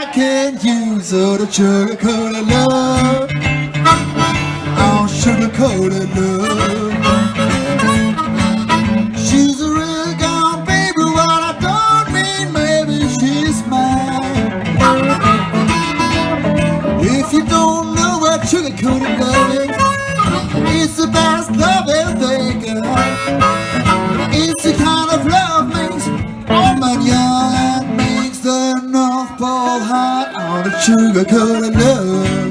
I can use all the sugar-coated love. Oh, sugar-coated love. She's a real gone baby, what I don't mean, maybe she's mine. If you don't know what sugar-coated love is, it's the best love they got. It's the kind of love makes all men young and makes the North Pole hot on the sugar-coated love.